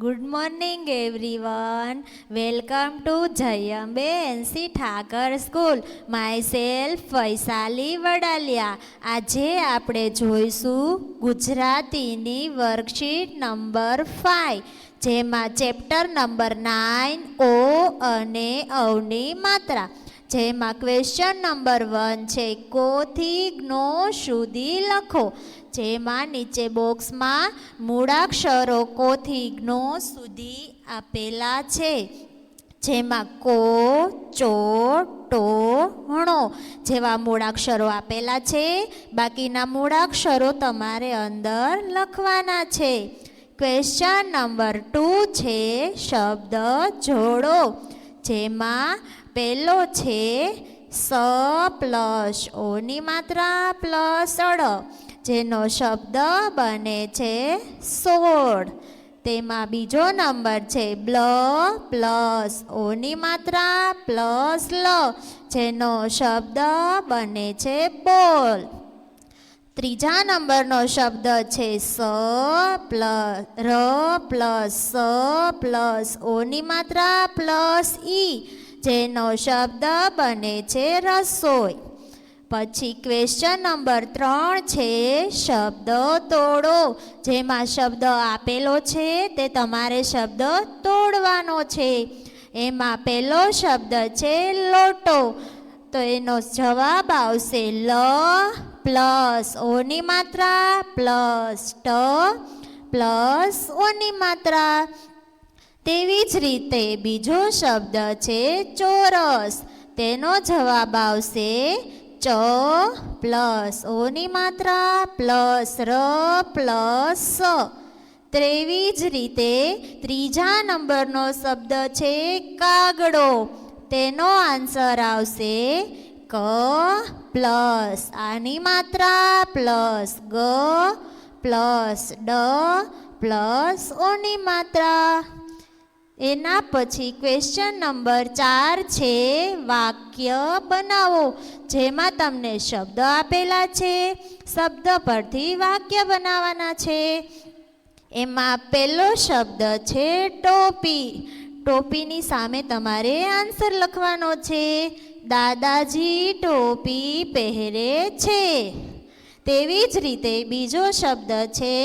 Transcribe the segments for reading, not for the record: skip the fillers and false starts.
Good morning everyone. Welcome to Jayambe NC Thakur School. Myself Vaishali Vadaliya. આજે આપણે જોઈશું ગુજરાતીની વર્કશીટ નંબર 5, જેમાં ચેપ્ટર નંબર 9 ઓ અને અવની માત્રા, જેમાં ક્વેશ્ચન નંબર 1 છે કોથી જ્ઞો સુધી લખો. જેમાં નીચે બોક્સમાં મૂળાક્ષરો કોથી જ્ઞો સુધી આપેલા છે, જેમાં કો, ચો, ટો, ણો જેવા મૂળાક્ષરો આપેલા છે. બાકીના મૂળાક્ષરો તમારે અંદર લખવાના છે. ક્વેશ્ચન નંબર 2 છે શબ્દ જોડો, જેમાં પહેલો છે સ પ્લસ ઓની માત્રા પ્લસ અડ, જેનો શબ્દ બને છે સોળ. તેમાં બીજો નંબર છે બ્લ પ્લસ ઓની માત્રા પ્લસ લ, જેનો શબ્દ બને છે બોલ. ત્રીજા નંબરનો શબ્દ છે સ પ્લસ ર પ્લસ સ પ્લસ ઓની માત્રા પ્લસ ઈ, જેનો શબ્દ બને છે રસોઈ. પછી ક્વેશ્ચન નંબર 3 છે શબ્દ તોડો, જેમાં શબ્દ આપેલો છે તે તમારે શબ્દ તોડવાનો છે. એમાં પહેલો શબ્દ છે લોટો, તો એનો જવાબ આવશે લ પ્લસ ઓની માત્રા પ્લસ ટ પ્લસ ઓની માત્રા. તેવી જ રીતે બીજો શબ્દ છે ચોરસ, તેનો જવાબ આવશે ચ પ્લસ ઓની માત્રા પ્લસ ર પ્લસ સ. તેવી જ રીતે ત્રીજા નંબરનો શબ્દ છે કાગડો, તેનો આન્સર આવશે ક પ્લસ આની માત્રા પ્લસ ગ પ્લસ ડ પ્લસ ઓની માત્રા. એના પછી ક્વેશ્ચન નંબર 4 છે વાક્ય બનાવો, જેમાં તમને શબ્દ આપેલા છે, શબ્દ પરથી વાક્ય બનાવવાના છે. એમાં પહેલો શબ્દ છે ટોપી, ટોપીની સામે તમારે આન્સર લખવાનો છે. દાદાજી ટોપી પહેરે છે. તેવી જ રીતે બીજો શબ્દ છે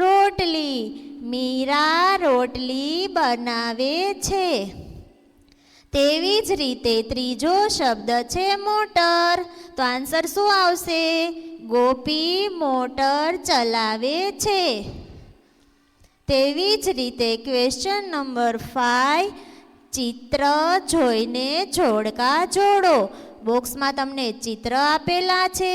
રોટલી, મીરા રોટલી બનાવે છે. તેવી જ રીતે ત્રીજો શબ્દ છે મોટર, તો આન્સર શું આવશે? ગોપી મોટર ચલાવે છે. તેવી જ રીતે ક્વેશ્ચન નંબર 5 ચિત્ર જોઈને જોડકા જોડો. બોક્સમાં તમને ચિત્ર આપેલા છે,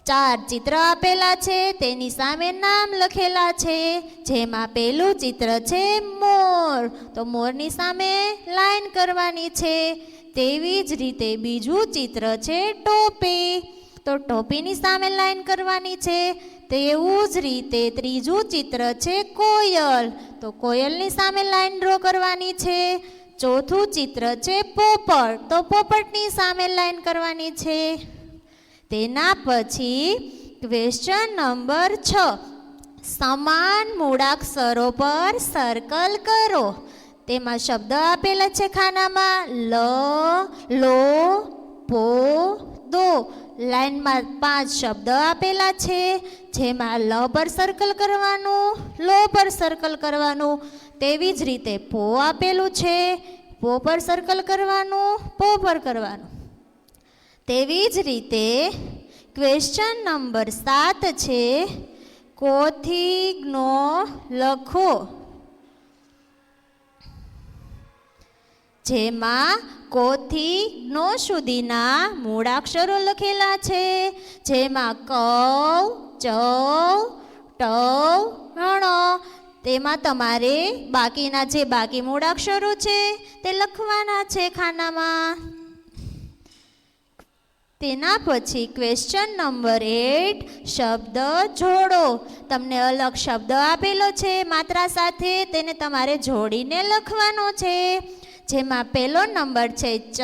4 ચિત્ર આપેલા છે, તેની સામે નામ લખેલા છે. જેમાં પહેલું ચિત્ર છે મોર, તો મોરની સામે લાઈન કરવાની છે. તેવી જ રીતે બીજું ચિત્ર છે ટોપી, તો ટોપીની સામે લાઈન કરવાની છે. તેવું જ રીતે ત્રીજું ચિત્ર છે કોયલ, તો કોયલની સામે લાઈન ડ્રો કરવાની છે. ચોથું ચિત્ર છે પોપટ, તો પોપટની સામે લાઈન કરવાની છે. તેના પછી ક્વેશ્ચન નંબર 6 સમાન મૂળાક્ષરો પર સર્કલ કરો. તેમાં શબ્દ આપેલા છે ખાનામાં લ, લો, પો, દો. લાઈનમાં 5 શબ્દ આપેલા છે, જેમાં લ પર સર્કલ કરવાનું, લો પર સર્કલ કરવાનું. તેવી જ રીતે પો આપેલું છે, પો પર સર્કલ કરવાનું, પો પર કરવાનું. તેવી જ રીતે ક્વેશ્ચન નંબર 7 છે કોથી જ્ઞો લખો, જેમાં કોથી જ્ઞો સુધીના મૂળાક્ષરો લખેલા છે. જેમાં કૌ, ચૌ, ટૌ, ણ. તેમાં તમારે બાકીના જે બાકી મૂળાક્ષરો છે તે લખવાના છે ખાનામાં. તેના પછી ક્વેશ્ચન નંબર 8 શબ્દ જોડો. તમને અલગ શબ્દ આપેલો છે માત્રા સાથે, તેને તમારે જોડીને લખવાનો છે. જેમાં પહેલો નંબર છે ચ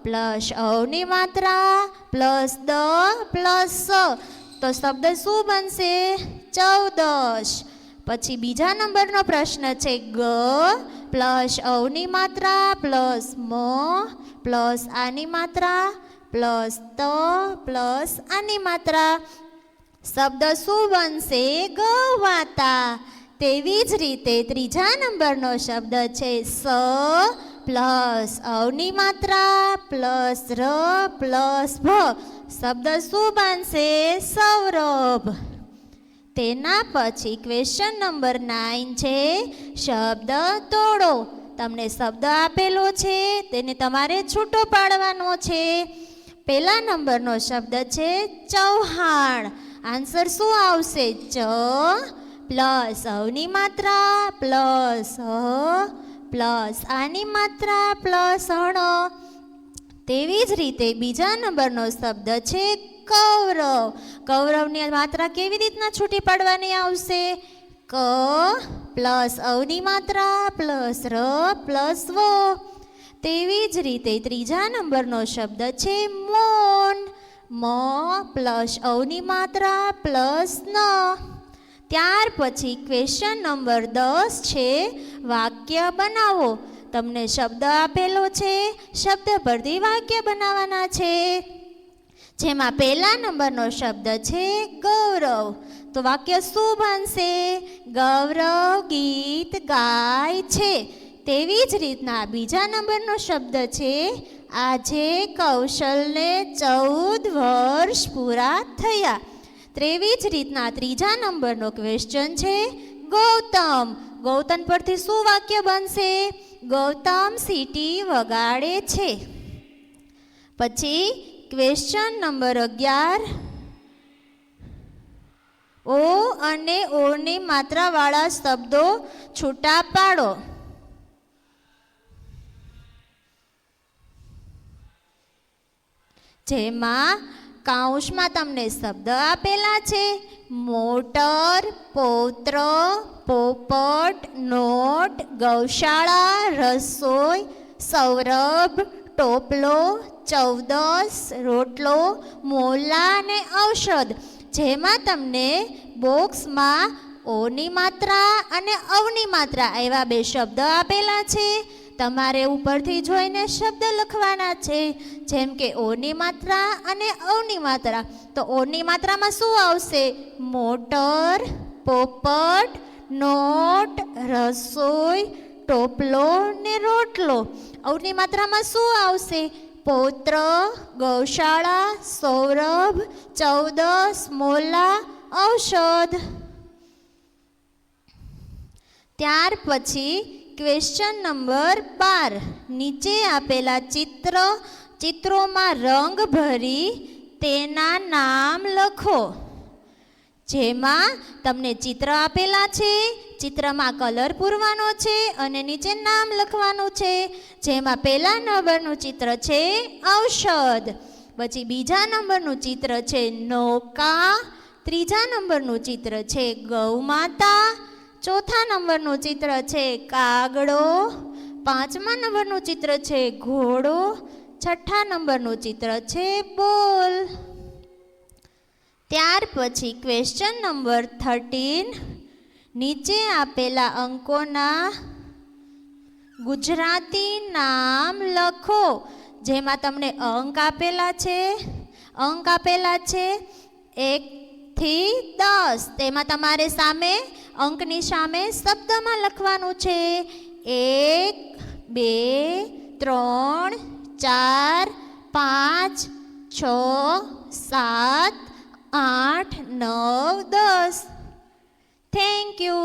પ્લસ અવની માત્રા પ્લસ દ પ્લસ સ, તો શબ્દ શું બનશે? 14. પછી બીજા નંબરનો પ્રશ્ન છે ગ પ્લસ અવની માત્રા પ્લસ મ પ્લસ આની માત્રા પ્લસ ત પ્લસ આની માત્રા. શબ્દ શું બનશે? ગવાતા. તેવી જ રીતે ત્રીજા નંબરનો શબ્દ છે સ પ્લસ અવની માત્રા પ્લસ ર પ્લસ ભ. શબ્દ શું બનશે? સૌરભ. તેના પછી ક્વેશ્ચન નંબર 9 છે શબ્દ તોડો. તમને શબ્દ આપેલો છે તેને તમારે છૂટો પાડવાનો છે. પહેલા નંબરનો શબ્દ છે ચૌહાણ. આન્સર શું આવશે? ચ પ્લસ અવની માત્રા પ્લસ પ્લસ આની માત્રા પ્લસ હણ. તેવી જ રીતે બીજા નંબરનો શબ્દ છે કૌરવ. કૌરવની માત્રા કેવી રીતના છૂટી પાડવાની આવશે? ક પ્લસ અવની માત્રા પ્લસ ર પ્લસ વ. તેવી જ રીતે ત્રીજા નંબરનો શબ્દ છે મૌન. મ પ્લસ અવની માત્રા પ્લસ ન. ત્યાર પછી ક્વેશ્ચન નંબર 10 છે વાક્ય બનાવો. તમને શબ્દ આપેલો છે, શબ્દ પરથી વાક્ય બનાવવાના છે. જેમાં પહેલા નંબરનો શબ્દ છે ગૌરવ. તો વાક્ય શું બનશે? ગૌરવ ગીત ગાય છે. તેવી જ રીતના બીજા નંબરનો શબ્દ છે આજે કૌશલને 14 વર્ષ પૂરા થયા. તેવી જ રીતના ત્રીજા નંબરનો ક્વેશ્ચન છે ગૌતમ. ગૌતમ પરથી શું વાક્ય બનશે? ગૌતમ સીટી વગાડે છે. પછી ક્વેશ્ચન નંબર 11 ઓ અને ઓની માત્રાવાળા શબ્દો છૂટા પાડો. જેમાં કાઉન્સમાં તમને શબ્દ આપેલા છે મોટર, પૌત્ર, પોપટ, નોટ, ગૌશાળા, રસોઈ, સૌરભ, ટોપલો, 14, રોટલો, મોલા અને ઔષધ. જેમાં તમને બોક્સમાં ઓની માત્રા અને અવની માત્રા એવા બે શબ્દ આપેલા છે. તમારે ઉપરથી જોઈને શબ્દ લખવાના છે. જેમ કે ઓની માત્રા અને અવની માત્રા. તો ઓની માત્રામાં શું આવશે? મોટર, પોપટ, નોટ, રસોઈ, ટોપલો ને રોટલો. અવની માત્રામાં શું આવશે? પૌત્ર, ગૌશાળા, સૌરભ, 14, મોલા, ઔષધ. ત્યાર પછી ક્વેશ્ચન નંબર 12 નીચે આપેલા ચિત્રોમાં રંગ ભરી તેના નામ લખો. જેમાં તમને ચિત્ર આપેલા છે, ચિત્રમાં કલર પૂરવાનો છે અને નીચે નામ લખવાનું છે. જેમાં પહેલા નંબરનું ચિત્ર છે ઔષધ. પછી બીજા નંબરનું ચિત્ર છે નૌકા. ત્રીજા નંબરનું ચિત્ર છે ગૌમાતા. ચોથા નંબરનું ચિત્ર છે કાગડો. પાંચમા નંબરનું ચિત્ર છે ઘોડો. છઠ્ઠા નંબરનું ચિત્ર છે બોલ. ત્યાર પછી ક્વેશ્ચન નંબર 13 નીચે આપેલા અંકોના ગુજરાતી નામ લખો. જેમાં તમને અંક આપેલા છે 1 થી 10. તેમાં તમારે સામે અંકની સામે શબ્દમાં લખવાનું છે 1 2 3 4 5 6 7 8 9 10. Thank you.